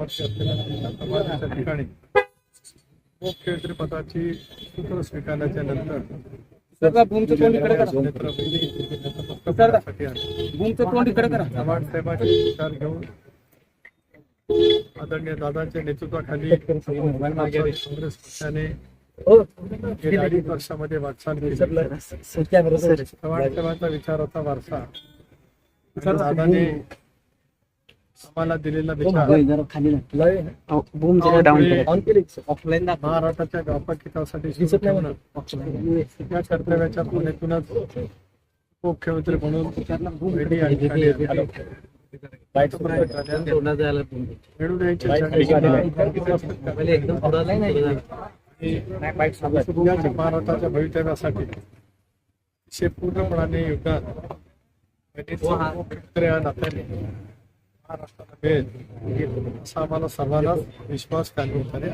समाजाच्या ठिकाणी मुख्यमंत्री पदाची सूत्र स्वीकारल्याच्या नंतर समाजसेवाचे विचार घेऊन आदरणीय दादांच्या नेतृत्वाखाली काँग्रेस पक्षाने गेल्या 2.5 वर्षामध्ये वाटचाल केली. समाजसेवाचा विचाराचा वारसा दादाने आम्हाला दिलेला विचार महाराष्ट्राच्या व्यापक हितासाठी सुरू ठेवणं या कर्तव्याच्या पुण्यातूनच मुख्यमंत्री म्हणून वेळी या ठिकाणी महाराष्ट्राच्या भवितव्यासाठी पूर्णपणाने योगदान मुख्यमंत्री या नात्याने महाराष्ट्राला मिळेल असा आम्हाला सर्वांना विश्वास कायम आहे.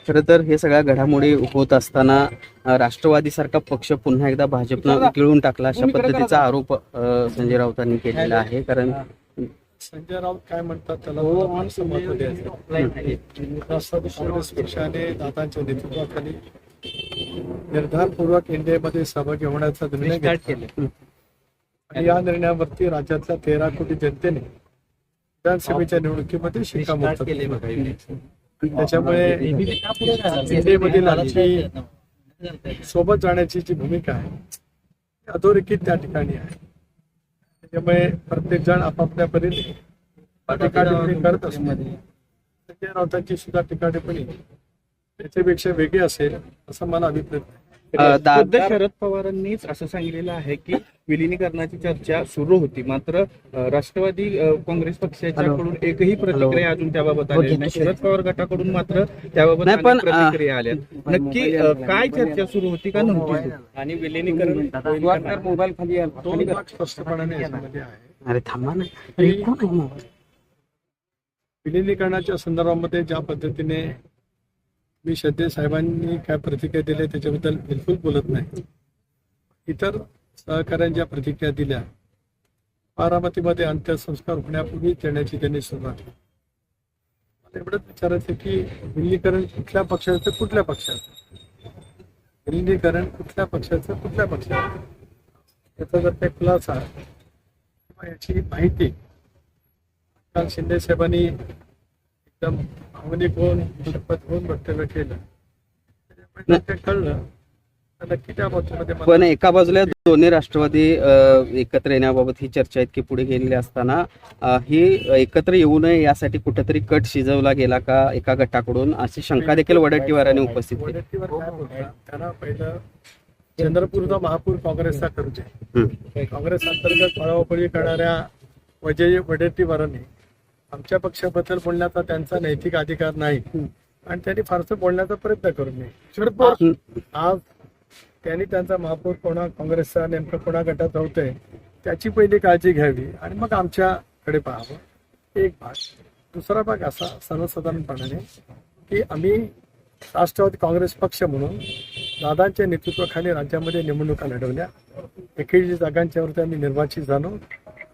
खरं तर हे सगळ्या घडामोडी होत असताना राष्ट्रवादी सारखा पक्ष पुन्हा एकदा भाजपनं गिळून टाकला अशा पद्धतीचा आरोप संजय राऊतांनी केलेला आहे. कारण संजय राऊत काय म्हणतात त्याला महत्व द्यायचं. राष्ट्रवादी काँग्रेस पक्षाने दादांच्या नेतृत्वाखाली निर्धारपूर्वक इंडियामध्ये सहभागी होण्याचा निर्णय केला आणि या निर्णयावरती राज्यातल्या 13 कोटी जनतेने विधानसभेच्या निवडणुकीमध्ये शिक्कामोर्तब केले. त्याच्यामुळे इंडियामधील आमची सोबत जाण्याची जी भूमिका आहे अधोरेखित त्या ठिकाणी आहे. त्याच्यामुळे प्रत्येक जण आपापल्या परीने टीकाटिप्पणी करत असतो. संजय राऊतांची सुद्धा टीकाटिप्पणी त्याच्यापेक्षा वेगळी असेल असं मला अभिप्राय आहे. शरद पवारांनीच असं सांगितलेलं आहे की विलिनीकरणाची चर्चा सुरू होती, मात्र राष्ट्रवादी काँग्रेस पक्षाच्याकडून एकही प्रतिक्रिया अजून त्याबाबत आली नाही. शरद पवार गटाकडून मात्र त्याबाबत प्रतिक्रिया आल्या. नक्की काय चर्चा सुरू होती का नव्हती आणि विलिनीकरण मोबाईल खाली 2 भाग स्पष्टपणाने यामध्ये आहे. अरे थांबा ना, विलिनीकरणाच्या संदर्भामध्ये ज्या पद्धतीने मी श्रद्धे साहेबांनी काय प्रतिक्रिया दिल्या त्याच्याबद्दल बिलकुल बोलत नाही. इतर सहकाऱ्यांच्या प्रतिक्रिया दिल्या बारामतीमध्ये अंत्यसंस्कार होण्यापूर्वी देण्याची त्यांनी सुरुवात केली. मला एवढंच विचारायचं की विलिनीकरण कुठल्या पक्षाचं कुठल्या पक्षाचं विलिनीकरण कुठल्या पक्षाचं कुठल्या पक्षाचं याचा जर काही खुलासा किंवा याची माहिती काल शिंदे साहेबांनी एकदम भावनिक होऊन शपथ होऊन वक्तव्य केलं त्याच्यामुळे कळलं नक्की त्या बाबतीमध्ये. पण एका बाजूला दोन्ही राष्ट्रवादी एकत्र येण्याबाबत ही चर्चा इतकी पुढे गेलेली असताना ही एकत्र येऊ नये यासाठी कुठेतरी कट शिजवला गेला का एका गटाकडून अशी शंका देखील वडेट्टीवारांनी उपस्थित केली. वडेट्टीवार काय बोलतात त्यांना पहिलं चंद्रपूरचा महापूर काँग्रेसचा करू दे. काँग्रेस अंतर्गत पळापळी करणाऱ्या वडेट्टीवारांनी आमच्या पक्षाबद्दल बोलण्याचा त्यांचा नैतिक अधिकार नाही आणि त्यांनी फारसं बोलण्याचा प्रयत्न करू नये. शरद पवार आज त्यांनी त्यांचा महापौर कोणा काँग्रेसचा नेमकं कोणा गटात होतंय त्याची पहिली काळजी घ्यावी आणि मग आमच्याकडे पाहावं. एक भाग. दुसरा भाग असा सर्वसाधारणपणाने की आम्ही राष्ट्रवादी काँग्रेस पक्ष म्हणून दादांच्या नेतृत्वाखाली राज्यामध्ये निवडणुका लढवल्या. 21 जागांच्यावरती आम्ही निर्वाचित झालो.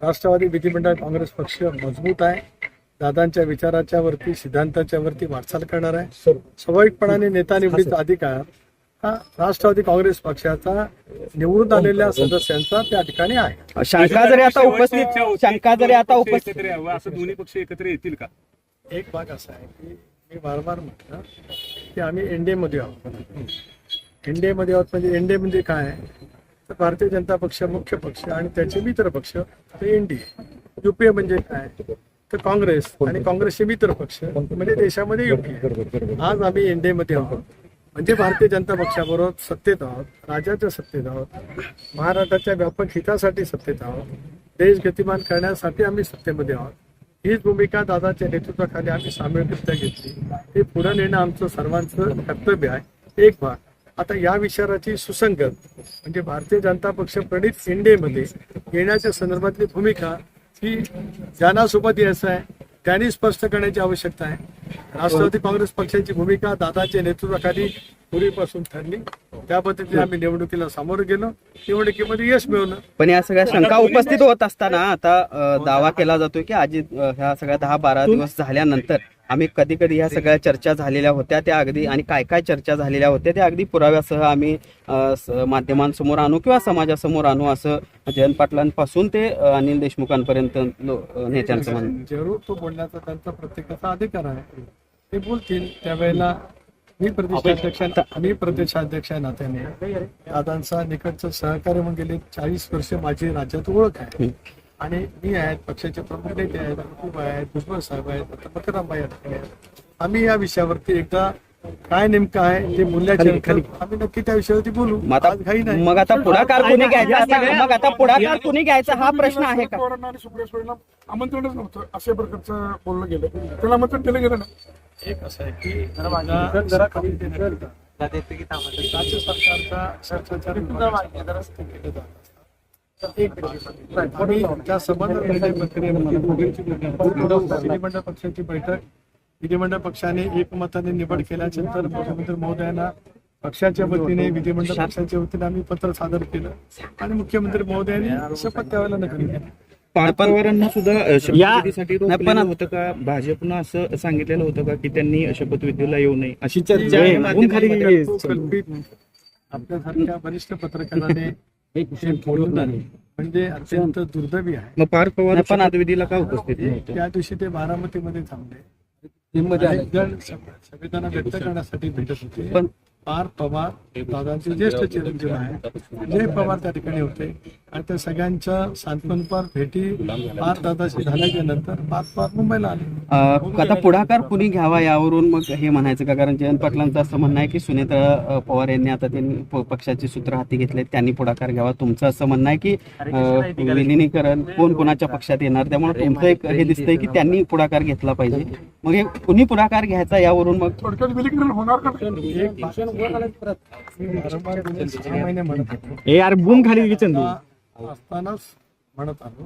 राष्ट्रवादी विधिमंडळ काँग्रेस पक्ष मजबूत आहे. दादांच्या विचाराच्या वरती सिद्धांताच्या वरती वाटचाल करणार आहे. स्वाभाविकपणाने नेता निवडीचा अधिकार हा राष्ट्रवादी काँग्रेस पक्षाचा निवडून आलेल्या सदस्यांचा त्या ठिकाणी आहे. शंका जरी आता उपस्थित असं दोन्ही पक्ष एकत्र येतील का? एक भाग असा आहे की मी वारंवार म्हटलं की आम्ही एनडीएमध्ये आहोत. एनडीएमध्ये आहोत म्हणजे एनडीए म्हणजे काय तर भारतीय जनता पक्ष मुख्य पक्ष आणि त्याचे मित्र पक्ष ते एनडीए. युपीए म्हणजे काय तर काँग्रेस आणि काँग्रेसचे मित्र पक्ष म्हणजे देशामध्ये युपीए. आज आम्ही एनडीएमध्ये आहोत म्हणजे भारतीय जनता पक्षाबरोबर सत्तेत आहोत, राज्याच्या सत्तेत आहोत, महाराष्ट्राच्या व्यापक हितासाठी सत्तेत आहोत, देश गतिमान करण्यासाठी आम्ही सत्तेमध्ये आहोत. हीच भूमिका दादाच्या नेतृत्वाखाली आम्ही सामूहिकरित्या घेतली. हे पुढे नेणं आमचं सर्वांचं कर्तव्य आहे. एक भाग. आता या विचाराची सुसंगत म्हणजे भारतीय जनता पक्ष प्रणित एनडीएमध्ये येण्याच्या संदर्भातली भूमिका ही ज्यांना सोबत यायचं आहे त्यांनी स्पष्ट करण्याची आवश्यकता आहे. राष्ट्रवादी काँग्रेस पक्षाची भूमिका दादाच्या नेतृत्वाखाली पूर्वीपासून ठरली. त्या पद्धतीने आम्ही निवडणुकीला सामोरं गेलो, निवडणुकीमध्ये यश मिळवलं. पण या सगळ्या शंका उपस्थित होत असताना आता दावा केला जातोय की अजित ह्या सगळ्या 10-12 दिवस झाल्यानंतर आम्ही कधी कधी ह्या सगळ्या चर्चा झालेल्या होत्या त्या अगदी आणि काय काय चर्चा झालेल्या होत्या त्या अगदी पुराव्यासह आम्ही माध्यमांसमोर आणू किंवा समाजासमोर आणू असं जयंत पाटलांपासून ते अनिल देशमुखांपर्यंत नेत्यांचं म्हणणं. जरूर तो बोलण्याचा त्यांचा प्रत्येकाचा अधिकार आहे, ते बोलतील त्यावेळेला. मी प्रदेशाध्यक्ष आहे नात्याने दादांचा निकटचं सहकार्य म्हणून गेले 40 वर्ष माझी राज्यात ओळख आहे. आणि मी आहेत, पक्षाचे प्रमुख नेते आहेत, अनुप आहेत, भुजबळ साहेब आहेत, आता मकररामबाई या ठिकाणी आहेत. आम्ही या विषयावरती एकदा काय नेमकं आहे ते बोलल्याच्या नंतर आम्ही नक्की त्या विषयावरती बोलू. आज घाई नाही. मग आता पुढाकार कुणी घ्यायचा, मग आता पुढाकार कुणी घ्यायचा हा प्रश्न आहे का? आणि सुप्रिया सुळेंना आमंत्रणच नव्हतं अशा प्रकारचं बोललं गेलं, त्याला आमंत्रण दिलं गेलं ना. एक असं आहे की राज्य सरकारचा भ्रष्टाचार केलं जात असतात. एक आम्ही त्या संबंध निर्णय प्रक्रियेमध्ये विधिमंडळ पक्षाची बैठक, विधिमंडळ पक्षाने एकमताने निवड केल्यानंतर मुख्यमंत्री महोदयांना पक्षाच्या वतीने, विधिमंडळ पक्षाच्या वतीने आम्ही पत्र सादर केलं आणि मुख्यमंत्री महोदयांनी शपथ द्यायला नक्की केली. पार्थ पवारांना सुद्धा शपथविधीसाठी रोखलेलं होतं का? भाजपनं असं सांगितलेलं होतं का की त्यांनी शपथविधीला येऊ नये अशी चर्चा आहे माध्यमांमध्ये? आपल्यासारख्या वरिष्ठ पत्रकाराने हे बोलून आले म्हणजे अत्यंत दुर्दैवी आहे. मग पार्थ पवार शपथविधीला का उपस्थित नव्हते? त्या दिवशी ते बारामतीमध्ये थांबले, अनेक जण संवेदना व्यक्त करण्यासाठी भेटत होते. पण पार्थ पवार दादांचे ज्येष्ठ चिरंजीव आहेत, जय पवार त्या ठिकाणी होते आणि त्या सगळ्यांच्या सांत्वनपर भेटी पार्थ दादाशी झाल्याच्या नंतर पार्थ पवार मुंबईला आले. आता पुढाकार कुणी घ्यावा यावरून मग हे म्हणायचं का? कारण जयंत पाटलांचं असं म्हणणं आहे की सुनेत्रा पवार यांनी आता त्यांनी पक्षाचे सूत्र हाती घेतले, त्यांनी पुढाकार घ्यावा. तुमचं असं म्हणणं आहे की विलिनीकरण कोण कोणाच्या पक्षात येणार, त्यामुळे तुमचं एक हे दिसतंय की त्यांनी पुढाकार घेतला पाहिजे. मग हे कुणी पुढाकार घ्यायचा यावरून मग थोडक्यात विलीनीकरण होणार का? असतानाच म्हणत आलो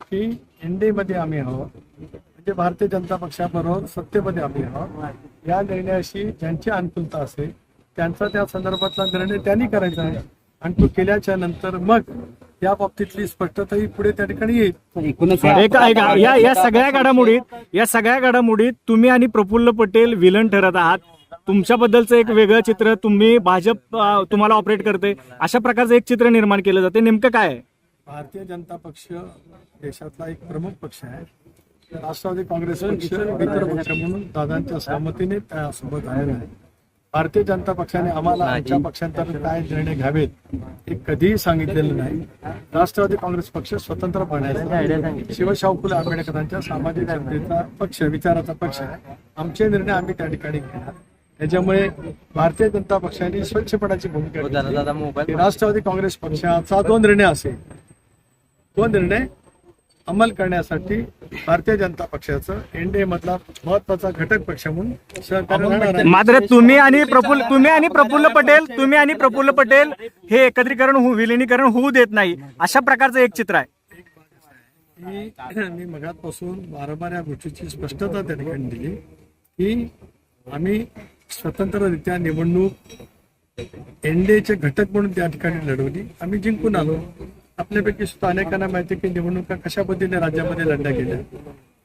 की एनडीए मध्ये आम्ही आहोत, म्हणजे भारतीय जनता पक्षाबरोबर सत्तेमध्ये आम्ही आहोत. या निर्णयाशी ज्यांची अनुकूलता असेल त्यांचा त्या संदर्भातला निर्णय त्यांनी करायचा आहे आणि तो केल्याच्या नंतर मग या बाबतीतली स्पष्टता ही पुढे त्या ठिकाणी येईल. एकूणच या सगळ्या घडामोडीत तुम्ही आणि प्रफुल्ल पटेल विलन ठरत आहात. तुमच्याबद्दलचं एक वेगळं चित्र, तुम्ही भाजप तुम्हाला ऑपरेट करते अशा प्रकारचं एक चित्र निर्माण केलं जाते. नेमकं काय आहे? भारतीय जनता पक्ष देशातला एक प्रमुख पक्ष आहे. राष्ट्रवादी काँग्रेस पक्ष मित्र पक्ष म्हणून दादांच्या सहमतीने त्यासोबत आहे. भारतीय जनता पक्षाने आम्हाला आमच्या पक्षांतर्गत काय निर्णय घ्यावेत हे कधीही सांगितलेलं नाही. राष्ट्रवादी काँग्रेस पक्ष स्वतंत्रपणे शिवशाहू फुले आंबेडकरांच्या सामाजिक जनतेचा पक्ष, विचाराचा पक्ष आहे. आमचे निर्णय आम्ही त्या ठिकाणी घेणार. त्याच्यामुळे भारतीय जनता पक्षाने स्वच्छपणाची भूमिका घेतली. राष्ट्रवादी काँग्रेस पक्षाचा जो निर्णय असेल तो निर्णय अंमल करण्यासाठी भारतीय जनता पक्षाचं एनडीए मधला महत्वाचा घटक पक्ष म्हणून सहकार्य राहणार आहे. मात्र तुम्ही आणि प्रफुल्ल पटेल हे एकत्रीकरण विलिनीकरण होऊ देत नाही अशा प्रकारचं एक चित्र आहे. मी मगातपासून वारंवार या गोष्टीची स्पष्टता त्या ठिकाणी दिली की आम्ही स्वतंत्ररित्या निवडणूक एनडीएचे घटक म्हणून त्या ठिकाणी लढवली. आम्ही जिंकून आलो. आपल्यापैकी सुद्धा अनेकांना माहिती की निवडणुका कशा पद्धतीने राज्यामध्ये लढल्या गेल्या.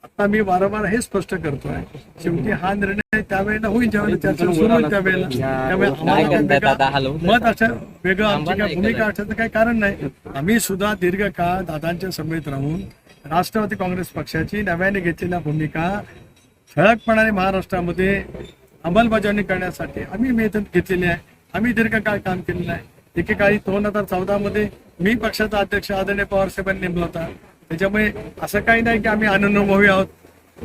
आता मी वारंवार हे स्पष्ट करतोय, शेवटी हा निर्णय त्यावेळेला होईल ज्यावेळेला चर्चा सुरू होईल त्यावेळेला. त्यामुळे मत अशा वेगळं आमची काय भूमिका असण्याचं काही कारण नाही. आम्ही सुद्धा दीर्घकाळ दादांच्या समेत राहून राष्ट्रवादी काँग्रेस पक्षाची नव्याने घेतलेल्या भूमिका ठळकपणाने महाराष्ट्रामध्ये अंमलबजावणी करण्यासाठी आम्ही मेहनत घेतलेली आहे. आम्ही दीर्घकाळ काम केलेलं आहे. एकेकाळी 2014 मध्ये मी पक्षाचा अध्यक्ष आदरणीय पवार साहेबांनी नेमला होता. त्याच्यामुळे असं काही नाही की आम्ही अनुभवी आहोत.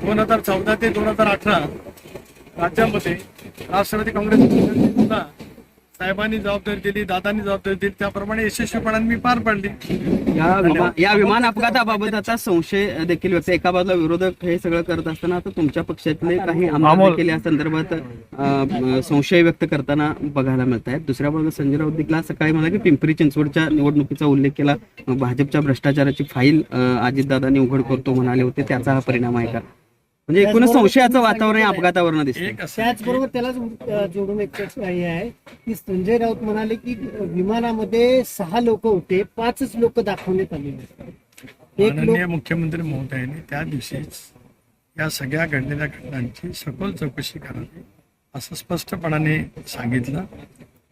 2014 ते 2018 राज्यामध्ये राष्ट्रवादी काँग्रेस पक्षाने साहेबांनी जबाबदारी दिली, दादांनी जबाबदारी दिली, त्याप्रमाणे यशस्वीपणाने मी पार पाडली. या विमान अपघाताबाबत आता संशय देखील व्यक्त, एका बाजूला विरोधक हे सगळं करत असताना आता तुमच्या पक्षातले काही आमदार देखील या संदर्भात संशय व्यक्त करताना बघायला मिळत आहेत. दुसऱ्या बाजूला संजय राऊत देखील सकाळी मला की पिंपरी चिंचवडच्या निवडणुकीचा उल्लेख केला. भाजपच्या भ्रष्टाचाराची फाईल अजितदादांनी उघड करतो म्हणाले होते, त्याचा हा परिणाम आहे का? म्हणजे एकूणच संशयाचं वातावरण या अपघातावरून दिसतं. एक असं त्याचबरोबर त्यालाच जोडून एक हे आहे की संजय राऊत म्हणाले की विमानामध्ये 6 लोक होते, 5च लोक दाखवण्यात आलेले. एक माननीय मुख्यमंत्री महोदयांनी त्या दिवशीच या सगळ्या घडलेल्या घटनांची सखोल चौकशी करावी असं स्पष्टपणाने सांगितलं.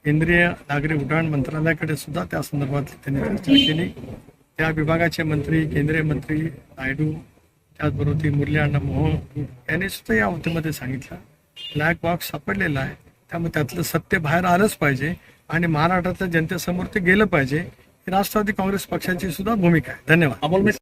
केंद्रीय नागरी उड्डाण मंत्रालयाकडे सुद्धा त्या संदर्भात त्यांनी चर्चा केली. त्या विभागाचे मंत्री, केंद्रीय मंत्री नायडू, त्याचबरोबर ती मुरली अण्णा मोहोळ यांनी सुद्धा या होतीमध्ये सांगितलं ब्लॅक बॉक्स सापडलेला आहे, त्यामुळे त्यातलं सत्य बाहेर आलंच पाहिजे आणि महाराष्ट्रातल्या जनतेसमोर ते गेलं पाहिजे. ही राष्ट्रवादी काँग्रेस पक्षाची सुद्धा भूमिका आहे. धन्यवाद.